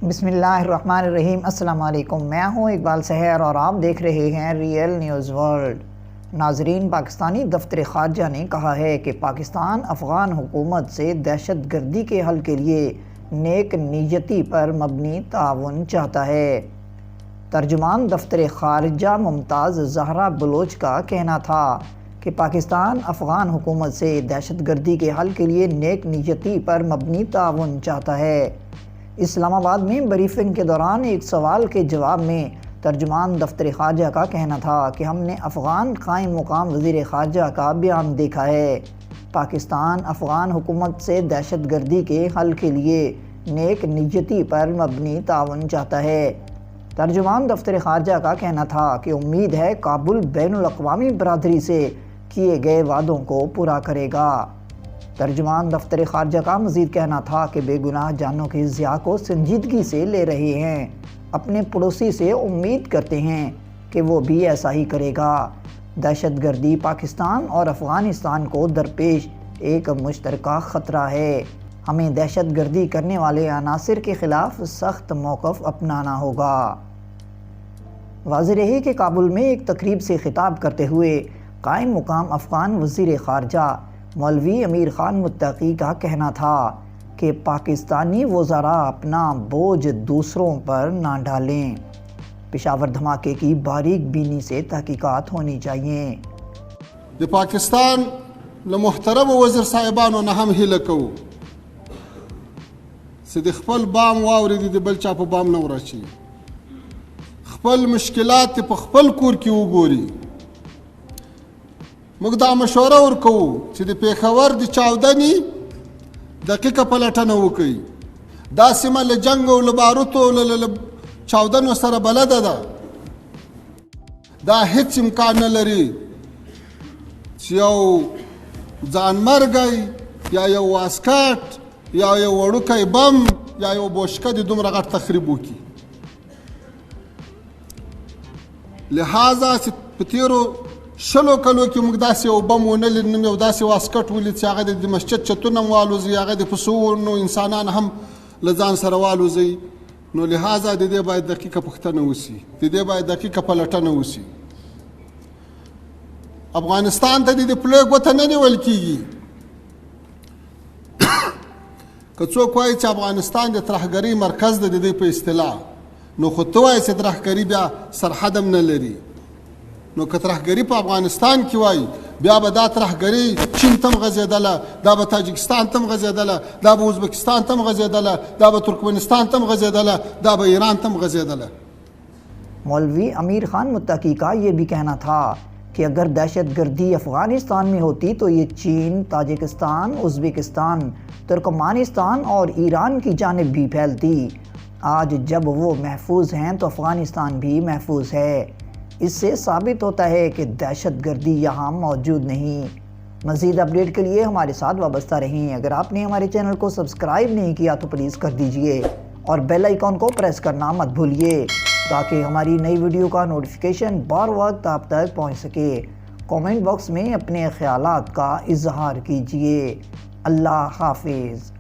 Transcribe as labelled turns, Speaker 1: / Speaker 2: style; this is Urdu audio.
Speaker 1: بسم اللہ الرحمن الرحیم۔ السلام علیکم، میں ہوں اقبال سحر اور آپ دیکھ رہے ہیں ریئل نیوز ورلڈ۔ ناظرین، پاکستانی دفتر خارجہ نے کہا ہے کہ پاکستان افغان حکومت سے دہشت گردی کے حل کے لیے نیک نیتی پر مبنی تعاون چاہتا ہے۔ ترجمان دفتر خارجہ ممتاز زہرا بلوچ کا کہنا تھا کہ پاکستان افغان حکومت سے دہشت گردی کے حل کے لیے نیک نیتی پر مبنی تعاون چاہتا ہے۔ اسلام آباد میں بریفنگ کے دوران ایک سوال کے جواب میں ترجمان دفتر خارجہ کا کہنا تھا کہ ہم نے افغان قائم مقام وزیر خارجہ کا بیان دیکھا ہے۔ پاکستان افغان حکومت سے دہشت گردی کے حل کے لیے نیک نیتی پر مبنی تعاون چاہتا ہے۔ ترجمان دفتر خارجہ کا کہنا تھا کہ امید ہے کابل بین الاقوامی برادری سے کیے گئے وعدوں کو پورا کرے گا۔ ترجمان دفتر خارجہ کا مزید کہنا تھا کہ بے گناہ جانوں کی ضیاع کو سنجیدگی سے لے رہے ہیں، اپنے پڑوسی سے امید کرتے ہیں کہ وہ بھی ایسا ہی کرے گا۔ دہشت گردی پاکستان اور افغانستان کو درپیش ایک مشترکہ خطرہ ہے۔ ہمیں دہشت گردی کرنے والے عناصر کے خلاف سخت موقف اپنانا ہوگا۔ واضح رہے کہ کابل میں ایک تقریب سے خطاب کرتے ہوئے قائم مقام افغان وزیر خارجہ مولوی امیر خان متقی کا کہنا تھا کہ پاکستانی وزراء اپنا بوجھ دوسروں پر نہ ڈالیں۔ پشاور دھماکے کی باریک بینی سے تحقیقات ہونی چاہیے۔
Speaker 2: د پاکستان له محترم وزیر صاحبانو نه هم هیله کوو چې د خپل بام واورېدي د بل چا په بام نه ورچي، خپل مشکلات په خپل کور کې وګوري۔ موږ دا مشوره ورکوو چې د پېښور د چاودنې دقیقه پلټنه وکړي۔ دا سیمه له جنګ او له باروتو له چاودنو سره بلده ده۔ دا هیڅ امکان نه لري چې یو ځانمرګی یا یو واسکټ یا یو وړوکی بم یا یو بوشکه د دومره غټ تخریب وکړي۔ لہذا چې په تېرو شلو کلو کې موږ داسې یو بم ونه لیدنم، یو داسې واسکټ ولید چې هغه د مسجد چتونه هم والوځي، هغه د پسونو انسانان هم له ځان سره والوځي. نو لہذا د دې باید دقیقه پوښتنه وشي، د دې باید دقیقه پلټنه وشي. افغانستان ته د پلوی ګوته نه نیول کېږي. که څوک وایي چې افغانستان د ترهګرۍ مرکز ده د دې په اصطلاح، نو خو ته وایې چې ترهګري بیا سرحد هم نه لري. نو که ترهګري په افغانستان کې وایي، بیا به دا ترهګري چین ته هم غځېدله، دا به تاجکستان ته هم غځېدله، دا به ازبکستان ته هم غځېدله، دا به ترکمنستان ته هم غځېدله، دا به ایران ته هم غځېدله۔
Speaker 1: مولوی امیر خان متقی کا یہ بھی کہنا تھا کہ اگر دہشت گردی افغانستان میں ہوتی تو یہ چین، تاجکستان، ازبکستان، ترکمانستان اور ایران کی جانب بھی پھیلتی۔ آج جب وہ محفوظ ہیں تو افغانستان بھی محفوظ ہے۔ اس سے ثابت ہوتا ہے کہ دہشت گردی یہاں موجود نہیں۔ مزید اپڈیٹ کے لیے ہمارے ساتھ وابستہ رہیں۔ اگر آپ نے ہمارے چینل کو سبسکرائب نہیں کیا تو پلیز کر دیجئے اور بیل آئیکن کو پریس کرنا مت بھولیے تاکہ ہماری نئی ویڈیو کا نوٹیفیکیشن بر وقت آپ تک پہنچ سکے۔ کامنٹ باکس میں اپنے خیالات کا اظہار کیجئے۔ اللہ حافظ۔